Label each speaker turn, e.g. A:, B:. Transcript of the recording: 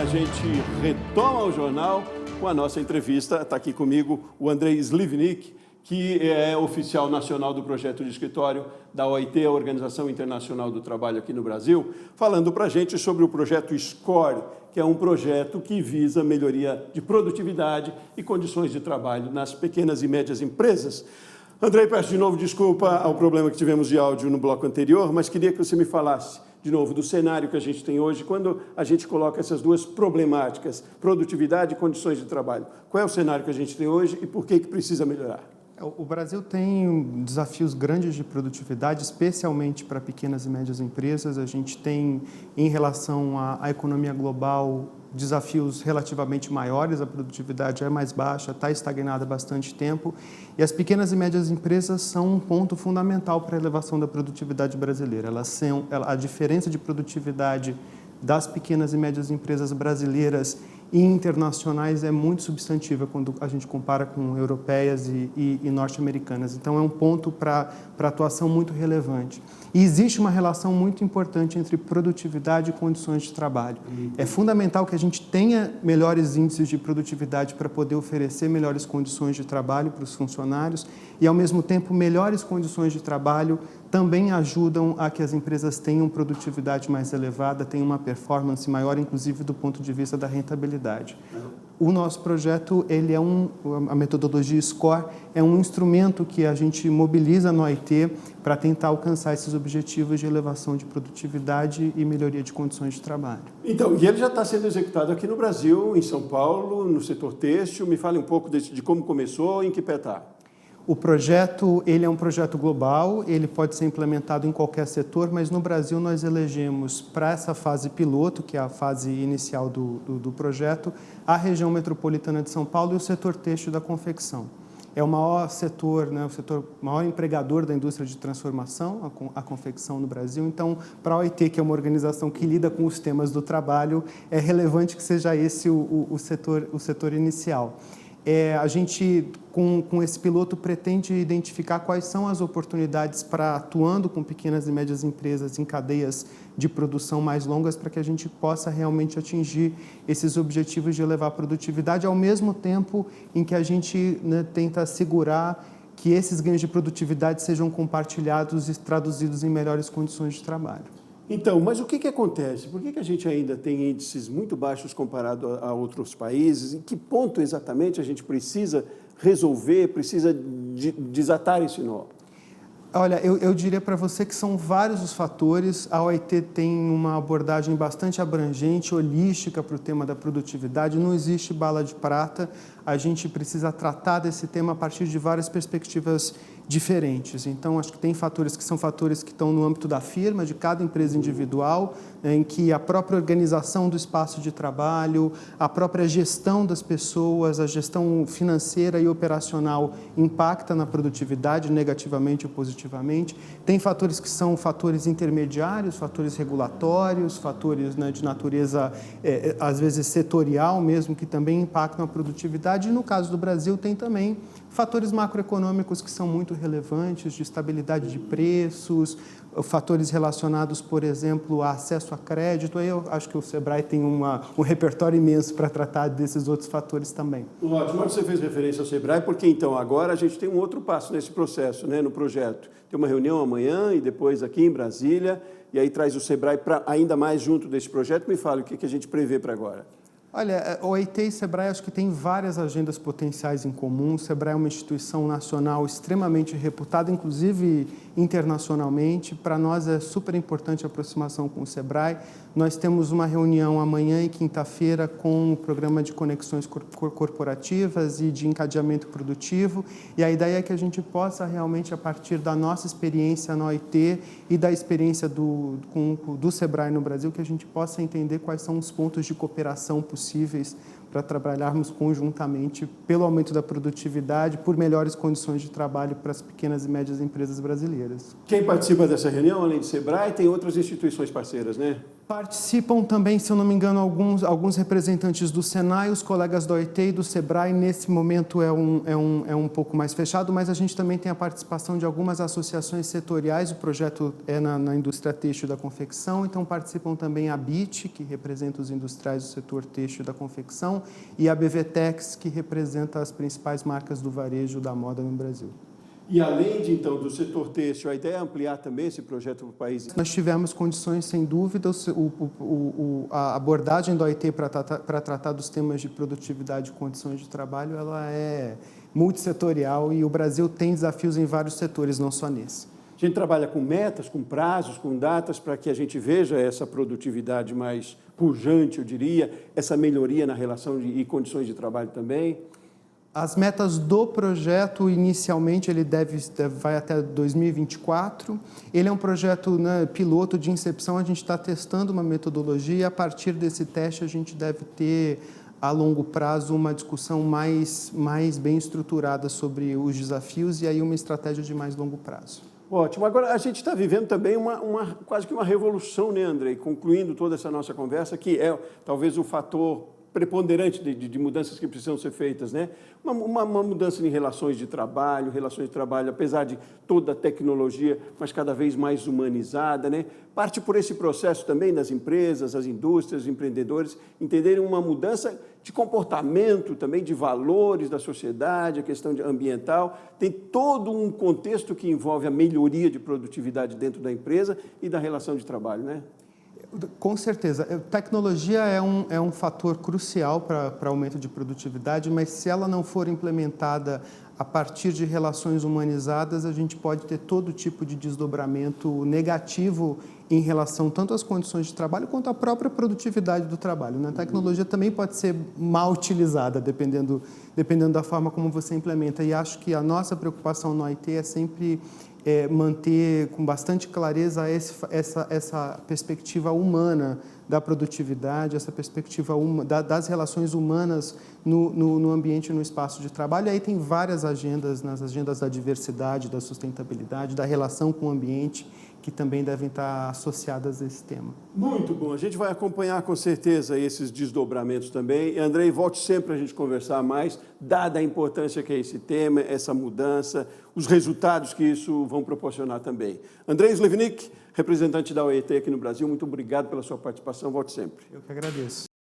A: gente retoma o jornal com a nossa entrevista. Está aqui comigo o Andrei Slivnik, que é oficial nacional do projeto de escritório da OIT, a Organização Internacional do Trabalho aqui no Brasil, falando para a gente sobre o projeto SCORE, que é um projeto que visa a melhoria de produtividade e condições de trabalho nas pequenas e médias empresas. Andrei, peço de novo desculpa ao problema que tivemos de áudio no bloco anterior, mas queria que você me falasse de novo do cenário que a gente tem hoje, quando a gente coloca essas duas problemáticas, produtividade e condições de trabalho. Qual é o cenário que a gente tem hoje e por que precisa melhorar?
B: O Brasil tem desafios grandes de produtividade, especialmente para pequenas e médias empresas. A gente tem, em relação à economia global, desafios relativamente maiores. A produtividade é mais baixa, está estagnada há bastante tempo. E as pequenas e médias empresas são um ponto fundamental para a elevação da produtividade brasileira. A diferença de produtividade das pequenas e médias empresas brasileiras e internacionais é muito substantiva quando a gente compara com europeias e norte-americanas. Então, é um ponto para atuação muito relevante. E existe uma relação muito importante entre produtividade e condições de trabalho. É fundamental que a gente tenha melhores índices de produtividade para poder oferecer melhores condições de trabalho para os funcionários e, ao mesmo tempo, melhores condições de trabalho também ajudam a que as empresas tenham produtividade mais elevada, tenham uma performance maior, inclusive do ponto de vista da rentabilidade. O nosso projeto, a metodologia SCORE, é um instrumento que a gente mobiliza no OIT para tentar alcançar esses objetivos de elevação de produtividade e melhoria de condições de trabalho.
A: Então, e ele já está sendo executado aqui no Brasil, em São Paulo, no setor têxtil. Me fale um pouco de como começou e em que pé está.
B: O projeto, ele é um projeto global, ele pode ser implementado em qualquer setor, mas no Brasil nós elegemos para essa fase piloto, que é a fase inicial do projeto, a região metropolitana de São Paulo e o setor têxtil da confecção. É o maior setor, maior empregador da indústria de transformação, a confecção no Brasil. Então, para a OIT, que é uma organização que lida com os temas do trabalho, é relevante que seja esse o setor inicial. A gente, com esse piloto, pretende identificar quais são as oportunidades para atuando com pequenas e médias empresas em cadeias de produção mais longas para que a gente possa realmente atingir esses objetivos de elevar a produtividade, ao mesmo tempo em que a gente tenta assegurar que esses ganhos de produtividade sejam compartilhados e traduzidos em melhores condições de trabalho.
A: Então, mas o que acontece? Por que a gente ainda tem índices muito baixos comparado a outros países? Em que ponto exatamente a gente precisa resolver, precisa desatar esse nó?
B: Olha, eu diria para você que são vários os fatores. A OIT tem uma abordagem bastante abrangente, holística para o tema da produtividade. Não existe bala de prata. A gente precisa tratar desse tema a partir de várias perspectivas diferentes. Então, acho que tem fatores que são fatores que estão no âmbito da firma, de cada empresa individual, em que a própria organização do espaço de trabalho, a própria gestão das pessoas, a gestão financeira e operacional impacta na produtividade negativamente ou positivamente. Tem fatores que são fatores intermediários, fatores regulatórios, fatores de natureza, às vezes, setorial mesmo, que também impactam a produtividade. E, no caso do Brasil, tem também fatores macroeconômicos que são muito relevantes, de estabilidade de preços, fatores relacionados, por exemplo, a acesso a crédito. Aí eu acho que o Sebrae tem um repertório imenso para tratar desses outros fatores também.
A: Ótimo, você fez referência ao Sebrae, porque então agora a gente tem um outro passo nesse processo, no projeto. Tem uma reunião amanhã e depois aqui em Brasília, e aí traz o Sebrae para ainda mais junto desse projeto. Me fale o que a gente prevê para agora.
B: Olha, o OIT e Sebrae acho que tem várias agendas potenciais em comum. O Sebrae é uma instituição nacional extremamente reputada, inclusive internacionalmente. Para nós é super importante a aproximação com o Sebrae. Nós temos uma reunião amanhã e quinta-feira com o programa de conexões corporativas e de encadeamento produtivo. E a ideia é que a gente possa realmente, a partir da nossa experiência na OIT e da experiência do Sebrae no Brasil, que a gente possa entender quais são os pontos de cooperação possíveis para trabalharmos conjuntamente pelo aumento da produtividade, por melhores condições de trabalho para as pequenas e médias empresas brasileiras.
A: Quem participa dessa reunião, além do Sebrae, tem outras instituições parceiras, né?
B: Participam também, se eu não me engano, alguns representantes do Senai, os colegas da OIT e do SEBRAE. Nesse momento é um pouco mais fechado, mas a gente também tem a participação de algumas associações setoriais. O projeto é na indústria têxtil da confecção, então participam também a BIT, que representa os industriais do setor têxtil da confecção, e a BVTEX, que representa as principais marcas do varejo da moda no Brasil.
A: E além de, então, do setor têxtil, a ideia é ampliar também esse projeto para o país?
B: Nós tivemos condições, sem dúvida, a abordagem da OIT para tratar dos temas de produtividade e condições de trabalho, ela é multissetorial e o Brasil tem desafios em vários setores, não só nesse.
A: A gente trabalha com metas, com prazos, com datas, para que a gente veja essa produtividade mais pujante, eu diria, essa melhoria na relação e condições de trabalho também.
B: As metas do projeto, inicialmente, ele vai até 2024. Ele é um projeto, né, piloto de incepção, a gente está testando uma metodologia e, a partir desse teste, a gente deve ter, a longo prazo, uma discussão mais bem estruturada sobre os desafios e aí uma estratégia de mais longo prazo.
A: Ótimo. Agora, a gente está vivendo também quase que uma revolução, né, Andrei? Concluindo toda essa nossa conversa, que é talvez o fator preponderante de mudanças que precisam ser feitas, né? Uma mudança em relações de trabalho, apesar de toda a tecnologia, mas cada vez mais humanizada, né? Parte por esse processo também das empresas, as indústrias, os empreendedores, entenderem uma mudança de comportamento também, de valores da sociedade, a questão ambiental. Tem todo um contexto que envolve a melhoria de produtividade dentro da empresa e da relação de trabalho, né?
B: Com certeza. Tecnologia é um fator crucial para aumento de produtividade, mas se ela não for implementada a partir de relações humanizadas, a gente pode ter todo tipo de desdobramento negativo em relação tanto às condições de trabalho quanto à própria produtividade do trabalho. A tecnologia também pode ser mal utilizada, dependendo da forma como você implementa. E acho que a nossa preocupação no OIT é sempre manter com bastante clareza essa perspectiva humana da produtividade, essa perspectiva das relações humanas no ambiente e no espaço de trabalho. E aí tem várias agendas, nas agendas da diversidade, da sustentabilidade, da relação com o ambiente, que também devem estar associadas a esse tema.
A: Muito bom. A gente vai acompanhar com certeza esses desdobramentos também. E, Andrei, volte sempre para a gente conversar mais, dada a importância que é esse tema, essa mudança, os resultados que isso vão proporcionar também. Andrei Slivnik, representante da OIT aqui no Brasil, muito obrigado pela sua participação. Volte sempre.
B: Eu que agradeço.